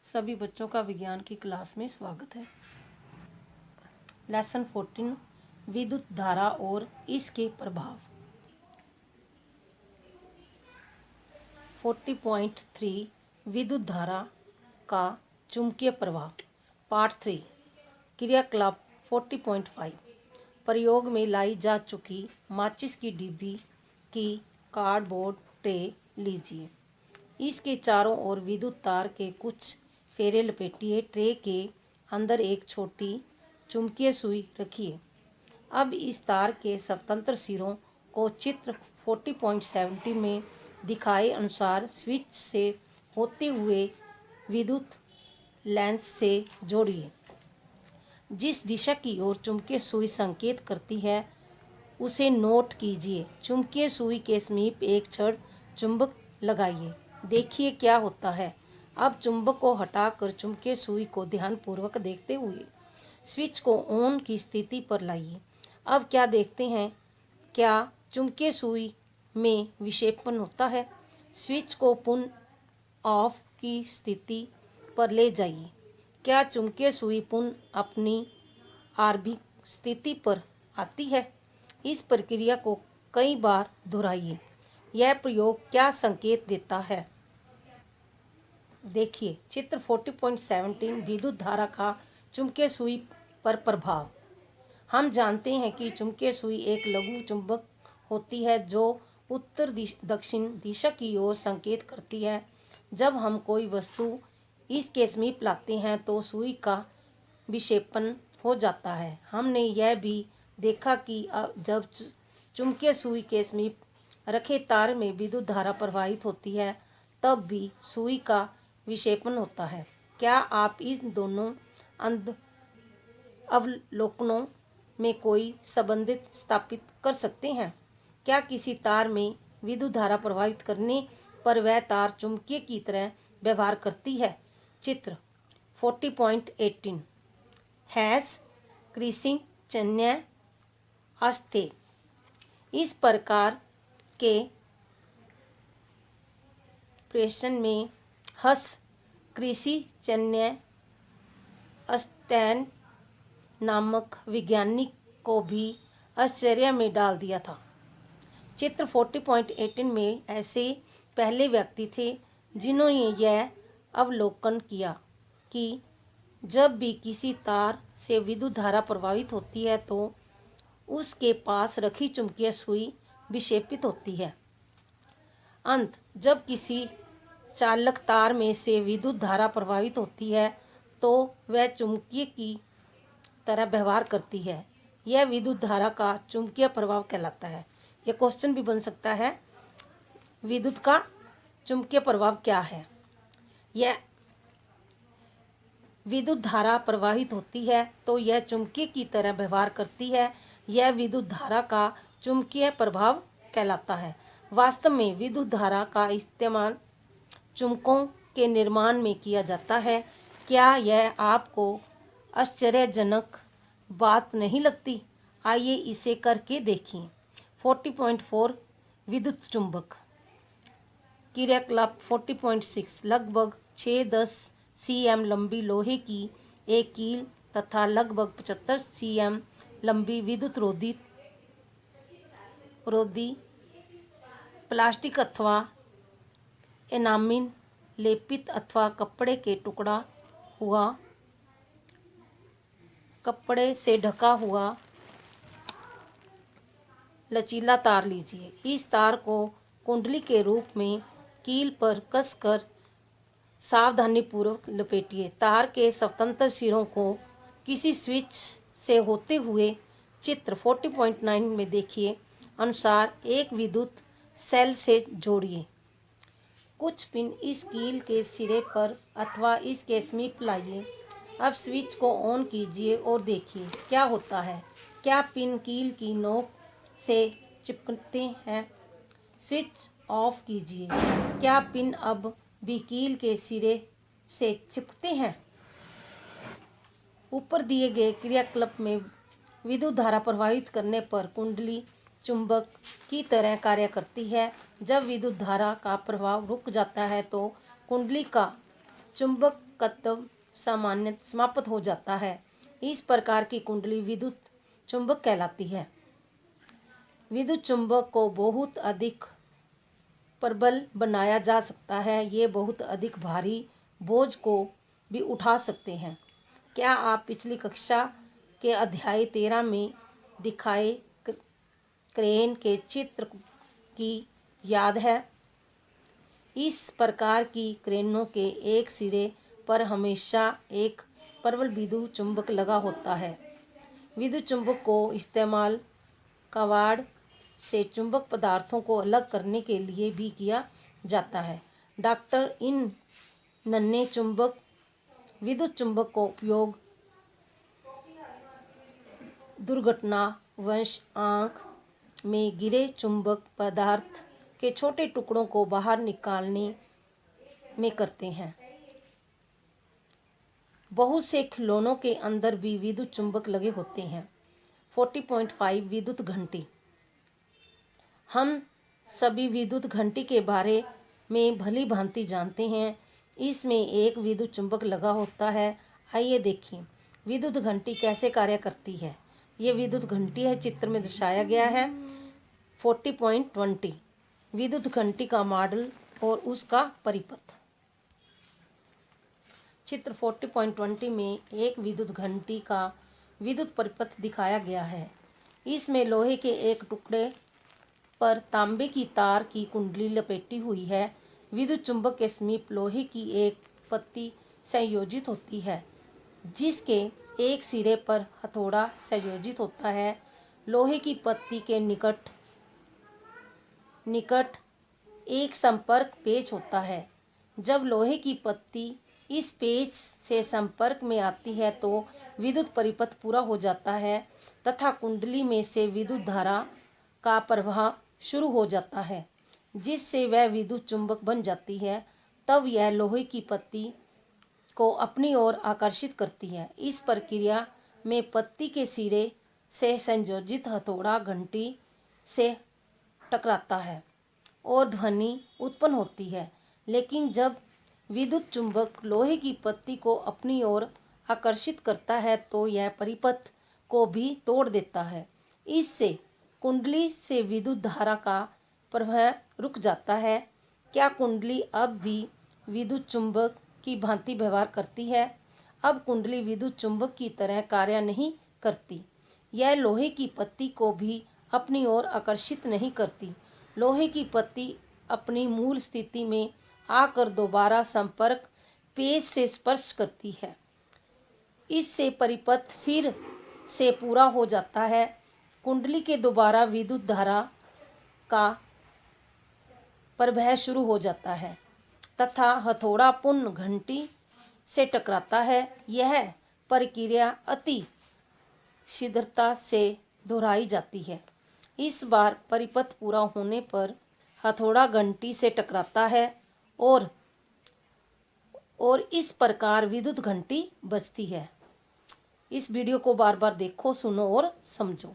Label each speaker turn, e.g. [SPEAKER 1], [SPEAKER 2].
[SPEAKER 1] सभी बच्चों का विज्ञान की क्लास में स्वागत है। लेसन 14 विद्युत धारा और इसके प्रभाव। 40.3 विद्युत धारा का चुंबकीय प्रभाव। पार्ट 3 क्रियाकलाप। 40.5 प्रयोग में लाई जा चुकी माचिस की डिब्बी की कार्डबोर्ड ट्रे लीजिए। इसके चारों ओर विद्युत तार के कुछ फेरे लपेटिए। ट्रे के अंदर एक छोटी चुंबकीय सुई रखिए। अब इस तार के स्वतंत्र सिरों को चित्र 40.70 में दिखाए अनुसार स्विच से होते हुए विद्युत लेंस से जोड़िए। जिस दिशा की ओर चुंबकीय सुई संकेत करती है उसे नोट कीजिए। चुंबकीय सुई के समीप एक छड़ चुंबक लगाइए। देखिए क्या होता है। अब चुंबक को हटाकर चुंबकीय सुई को ध्यानपूर्वक देखते हुए स्विच को ऑन की स्थिति पर लाइए। अब क्या देखते हैं? क्या चुंबकीय सुई में विक्षेपण होता है? स्विच को पुनः ऑफ की स्थिति पर ले जाइए। क्या चुंबकीय सुई पुनः अपनी आरंभिक स्थिति पर आती है? इस प्रक्रिया को कई बार दोहराइए। यह प्रयोग क्या संकेत देता है? देखिए चित्र 40.17 विद्युत धारा का चुंबकीय सुई पर प्रभाव। हम जानते हैं कि चुंबकीय सुई एक लघु चुंबक होती है जो उत्तर दक्षिण दिशा की ओर संकेत करती है। जब हम कोई वस्तु इसके समीप लाते हैं तो सुई का विक्षेपण हो जाता है। हमने यह भी देखा कि जब चुंबकीय सुई के समीप रखे तार में विद्युत धारा प्रवाहित होती है तब भी सुई का विक्षेपण होता है। क्या आप इन दोनों अवलोकनों में कोई संबंध स्थापित कर सकते हैं? क्या किसी तार में विद्युत धारा प्रवाहित करने पर वह तार चुंबकीय की तरह व्यवहार करती है? चित्र 40.18 हैश क्रीसिंग चन्य अस्टे। इस प्रकार के प्रश्न में हस कृषि चन्य अस्टैन नामक वैज्ञानिक को भी आश्चर्य में डाल दिया था। चित्र 40.18 में ऐसे पहले व्यक्ति थे जिन्होंने यह अवलोकन किया कि जब भी किसी तार से विद्युत धारा प्रवाहित होती है तो उसके पास रखी चुंबकीय सुई विक्षेपित होती है। जब किसी चालक तार में से विद्युत धारा प्रवाहित होती है तो वह चुंबकीय की तरह व्यवहार करती है। यह विद्युत धारा का चुंबकीय प्रभाव कहलाता है। यह क्वेश्चन भी बन सकता है, विद्युत का चुंबकीय प्रभाव क्या है? यह विद्युत धारा प्रवाहित होती है तो यह चुंबकीय की तरह व्यवहार करती है। यह विद्युत धारा का चुंबकीय प्रभाव कहलाता है। वास्तव में विद्युत धारा का इस्तेमाल चुंबकों के निर्माण में किया जाता है। क्या यह आपको आश्चर्यजनक बात नहीं लगती? आइए इसे करके देखें। 40.4 विद्युत चुंबक क्रियाकलाप। 40.6 लगभग 6-10 cm लंबी लोहे की एक कील तथा लगभग 75 cm लंबी विद्युत रोधी प्लास्टिक अथवा एनामिन लेपित अथवा कपड़े से ढका हुआ लचीला तार लीजिए। इस तार को कुंडली के रूप में कील पर कसकर सावधानीपूर्वक लपेटिए। तार के स्वतंत्र सिरों को किसी स्विच से होते हुए चित्र 40.9 में देखिए अनुसार एक विद्युत सेल से जोड़िए। कुछ पिन इस कील के सिरे पर अथवा इसके समीप लाइए। अब स्विच को ऑन कीजिए और देखिए क्या होता है। क्या पिन कील की नोक से चिपकते हैं? स्विच ऑफ कीजिए। क्या पिन अब भी कील के सिरे से चिपकते हैं? ऊपर दिए गए क्रियाकलाप में विद्युत धारा प्रवाहित करने पर कुंडली चुंबक की तरह कार्य करती है। जब विद्युत धारा का प्रवाह रुक जाता है तो कुंडली का चुंबक कर्तव्य सामान्य समाप्त हो जाता है। इस प्रकार की कुंडली विद्युत चुंबक कहलाती है। विद्युत चुंबक को बहुत अधिक प्रबल बनाया जा सकता है। ये बहुत अधिक भारी बोझ को भी उठा सकते हैं। क्या आप पिछली कक्षा के अध्याय 13 में दिखाए क्रेन के चित्र की याद है? इस प्रकार की क्रेनों के एक सिरे पर हमेशा एक प्रबल विद्युत चुंबक लगा होता है। विद्युत चुंबक को इस्तेमाल कबाड़ से चुंबक पदार्थों को अलग करने के लिए भी किया जाता है। डॉक्टर इन नन्हे चुंबक विद्युत चुंबक को उपयोग दुर्घटनावश आंख में गिरे चुंबक पदार्थ के छोटे टुकड़ों को बाहर निकालने में करते हैं। बहुत से खिलौनों के अंदर भी विद्युत चुंबक लगे होते हैं। 40.5 विद्युत घंटी। हम सभी विद्युत घंटी के बारे में भली भांति जानते हैं। इसमें एक विद्युत चुंबक लगा होता है। आइए देखें विद्युत घंटी कैसे कार्य करती है। ये विद्युत घंटी है, चित्र में दर्शाया गया है। 40.20 विद्युत घंटी का मॉडल और उसका परिपथ। चित्र 40.20 में एक विद्युत घंटी का विद्युत परिपथ दिखाया गया है। इसमें लोहे के एक टुकड़े पर तांबे की तार की कुंडली लपेटी हुई है। विद्युत चुंबक के समीप लोहे की एक पत्ती संयोजित होती है, जिसके एक सिरे पर हथौड़ा संयोजित होता है। लोहे की पत्ती के निकट एक संपर्क पेच होता है। जब लोहे की पत्ती इस पेच से संपर्क में आती है तो विद्युत परिपथ पूरा हो जाता है तथा कुंडली में से विद्युत धारा का प्रवाह शुरू हो जाता है, जिससे वह विद्युत चुंबक बन जाती है। तब यह लोहे की पत्ती को अपनी ओर आकर्षित करती है। इस प्रक्रिया में पत्ती के सिरे से संयोजित हथौड़ा घंटी से टकराता है और ध्वनि उत्पन्न होती है। लेकिन जब विद्युत चुंबक लोहे की पत्ती को अपनी ओर आकर्षित करता है तो यह परिपथ को भी तोड़ देता है। इससे कुंडली से विद्युत धारा का प्रवाह रुक जाता है। क्या कुंडली अब भी विद्युत चुंबक की भांति व्यवहार करती है? अब कुंडली विद्युत चुंबक की तरह कार्य नहीं करती। यह लोहे की पत्ती को भी अपनी ओर आकर्षित नहीं करती। लोहे की पत्ती अपनी मूल स्थिति में आकर दोबारा संपर्क पेच से स्पर्श करती है। इससे परिपथ फिर से पूरा हो जाता है। कुंडली के दोबारा विद्युत धारा का प्रवाह शुरू हो जाता है तथा हथौड़ा पुनः घंटी से टकराता है। यह प्रक्रिया अति शीघ्रता से दोहराई जाती है। इस बार परिपथ पूरा होने पर हथौड़ा घंटी से टकराता है और इस प्रकार विद्युत घंटी बजती है। इस वीडियो को बार बार देखो, सुनो और समझो।